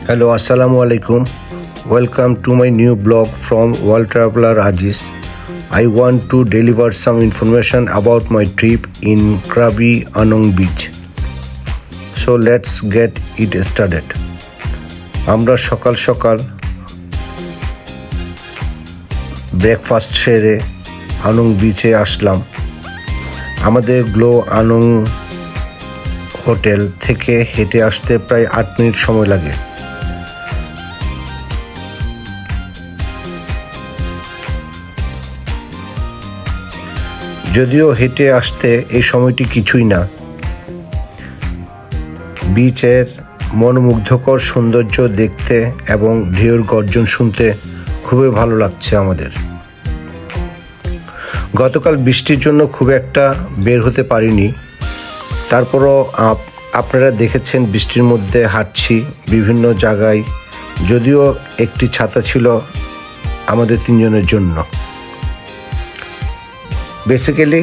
Hello, Assalamu alaikum. Welcome to my new blog from World Traveler Aziz. I want to deliver some information about my trip in Krabi Anong Beach. So let's get it started. আমরা সকাল সকাল breakfast সেরে আনং বিচে আসলাম। আমাদের glow আনং hotel থেকে হেঁটে আসতে প্রায় 8 মিনিট সময় লাগে। যদিও হেঁটে আসতে এই সময়টি কিছুই না, বিচের মনোমুগ্ধকর সৌন্দর্য দেখতে এবং ঢেউর গর্জন শুনতে খুবই ভালো লাগছে আমাদের। গতকাল বৃষ্টির জন্য খুব একটা বের হতে পারিনি, তারপরও আপনারা দেখেছেন বৃষ্টির মধ্যে হাঁটছি বিভিন্ন জায়গায়, যদিও একটি ছাতা ছিল আমাদের 3 জনের জন্য। বেসিক্যালি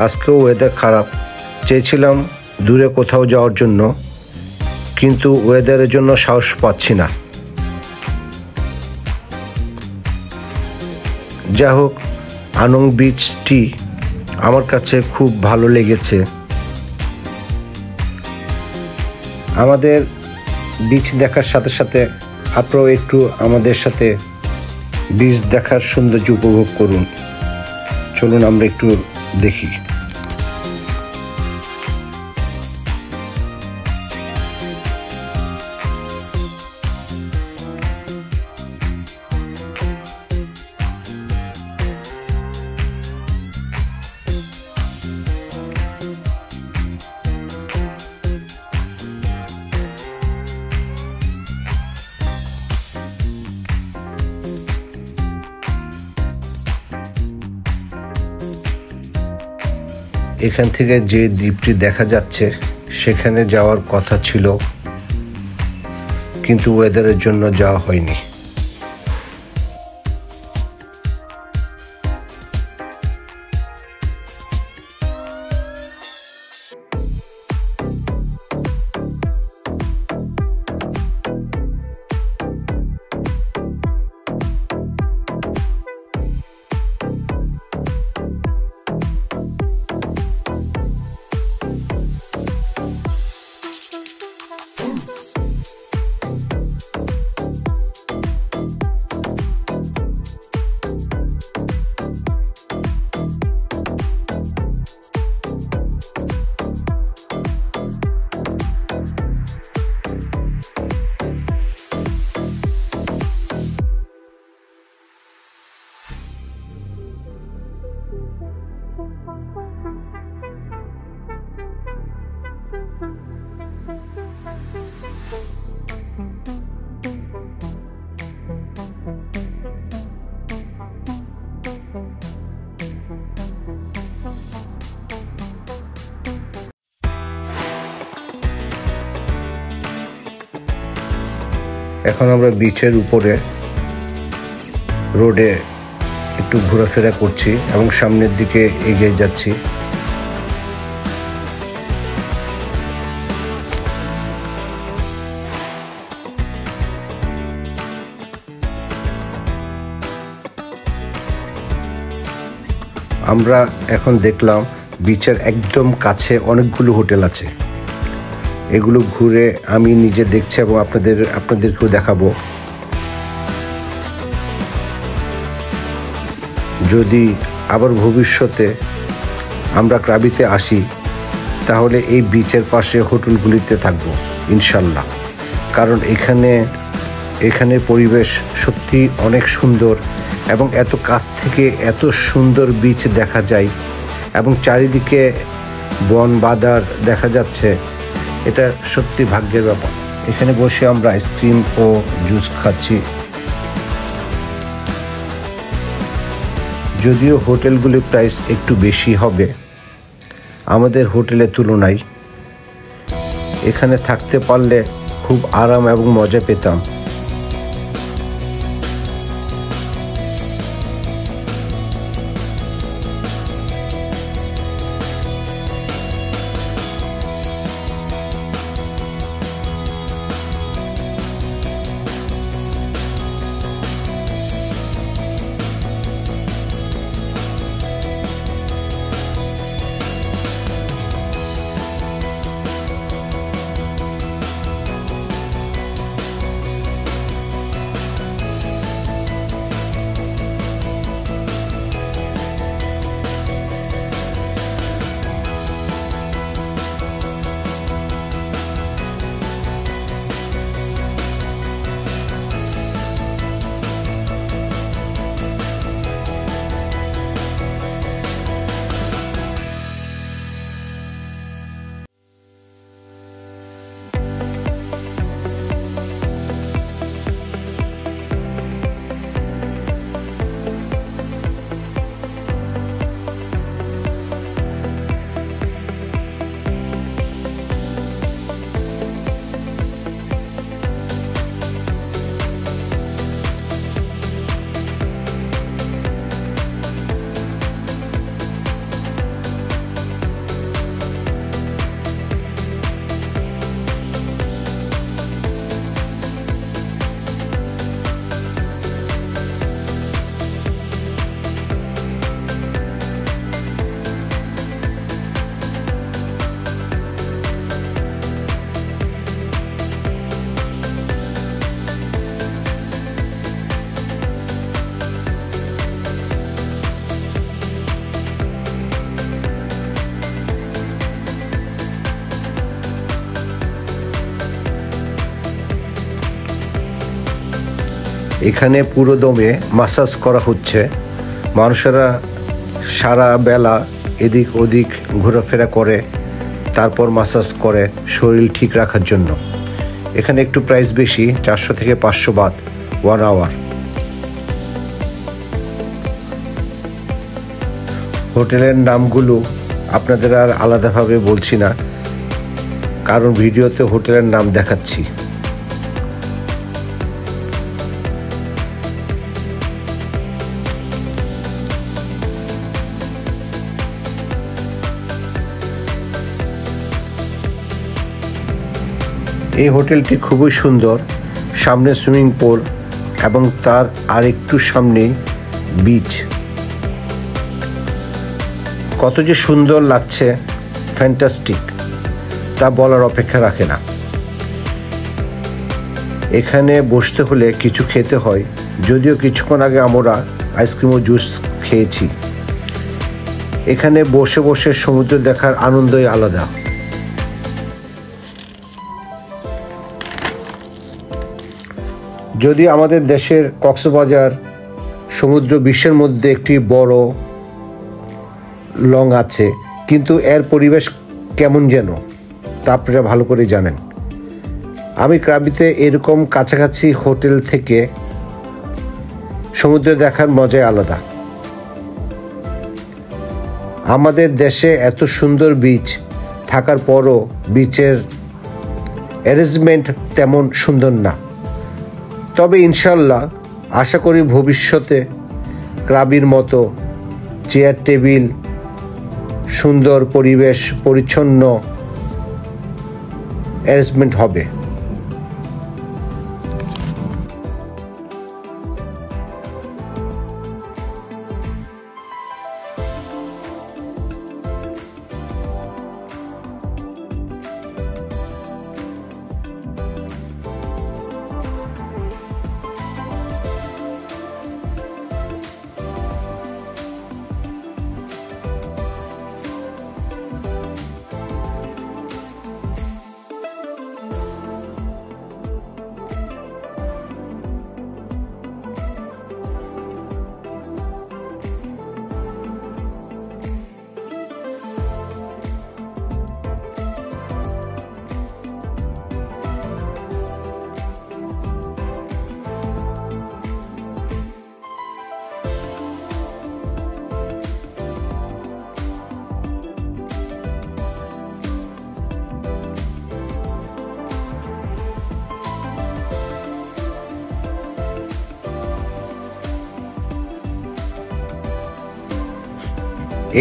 আজকেও ওয়েদার খারাপ, চেয়েছিলাম দূরে কোথাও যাওয়ার জন্য, কিন্তু ওয়েদারের জন্য সাহস পাচ্ছি না। যাই হোক, আনং বিচটি আমার কাছে খুব ভালো লেগেছে। আমাদের বিচ দেখার সাথে সাথে আপনারাও একটু আমাদের সাথে বিচ দেখার সৌন্দর্য উপভোগ করুন। চলুন আমরা একটু দেখি। এখান থেকে যে দ্বীপটি দেখা যাচ্ছে সেখানে যাওয়ার কথা ছিল, কিন্তু ওয়েদারের জন্য যাওয়া হয়নি। এখন আমরা বিচের উপরে রোডে একটু ঘোরাফেরা করছি এবং সামনের দিকে এগিয়ে যাচ্ছি। আমরা এখন দেখলাম বিচের একদম কাছে অনেকগুলো হোটেল আছে। এগুলো ঘুরে আমি নিজে দেখছি এবং আপনাদেরকেও দেখাবো। যদি আবার ভবিষ্যতে আমরা ক্রাবিতে আসি তাহলে এই বিচের পাশে হোটেলগুলিতে থাকবো ইনশাল্লাহ, কারণ এখানে পরিবেশ সত্যি অনেক সুন্দর এবং এত কাছ থেকে এত সুন্দর বিচ দেখা যায় এবং চারিদিকে বন বাদার দেখা যাচ্ছে। এটা সত্যি ভাগ্যের ব্যাপার। এখানে বসে আমরা আইসক্রিম ও জুস খাচ্ছি। যদিও হোটেলগুলির প্রাইস একটু বেশি হবে আমাদের হোটেলের তুলনায়, এখানে থাকতে পারলে খুব আরাম এবং মজা পেতাম। এখানে পুরো দমে মাসাজ করা হচ্ছে। মানুষেরা সারা বেলা এদিক ওদিক ঘোরাফেরা করে, তারপর মাসাজ করে শরীর ঠিক রাখার জন্য। এখানে একটু প্রাইস বেশি, 400 থেকে 500 বাত 1 আওয়ার। হোটেলের নামগুলো আপনাদের আর আলাদাভাবে বলছি না, কারণ ভিডিওতে হোটেলের নাম দেখাচ্ছি। এই হোটেলটি খুবই সুন্দর। সামনে সুইমিং পুল এবং তার আরেকটু সামনেই বিচ। কত যে সুন্দর লাগছে, ফ্যান্টাস্টিক, তা বলার অপেক্ষা রাখে না। এখানে বসতে হলে কিছু খেতে হয়, যদিও কিছুক্ষণ আগে আমরা আইসক্রিম ও জুস খেয়েছি। এখানে বসে বসে সমুদ্র দেখার আনন্দই আলাদা। যদি আমাদের দেশের কক্সবাজার সমুদ্র বিশ্বের মধ্যে একটি বড় লং আছে, কিন্তু এর পরিবেশ কেমন যেন তা আপনারা ভালো করে জানেন। আমি ক্রাবিতে এরকম কাছাকাছি হোটেল থেকে সমুদ্র দেখার মজাই আলাদা। আমাদের দেশে এত সুন্দর বিচ থাকার পরও বিচের অ্যারেঞ্জমেন্ট তেমন সুন্দর না। তবে ইনশাল্লাহ আশা করি ভবিষ্যতে ক্রাবির মতো চেয়ার টেবিল, সুন্দর পরিবেশ, পরিচ্ছন্ন অ্যারেঞ্জমেন্ট হবে।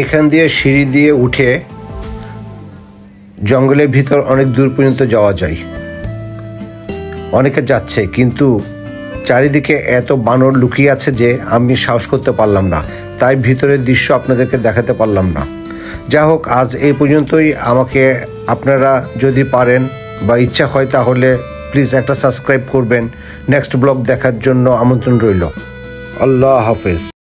এখান দিয়ে সিঁড়ি দিয়ে উঠে জঙ্গলের ভিতর অনেক দূর পর্যন্ত যাওয়া যায়। অনেকে যাচ্ছে, কিন্তু চারিদিকে এত বানর লুকিয়ে আছে যে আমি সাহস করতে পারলাম না, তাই ভিতরের দৃশ্য আপনাদেরকে দেখাতে পারলাম না। যা হোক, আজ এই পর্যন্তই। আমাকে আপনারা যদি পারেন বা ইচ্ছা হয় তাহলে প্লিজ একটা সাবস্ক্রাইব করবেন। নেক্সট ব্লগ দেখার জন্য আমন্ত্রণ রইল। আল্লাহ হাফেজ।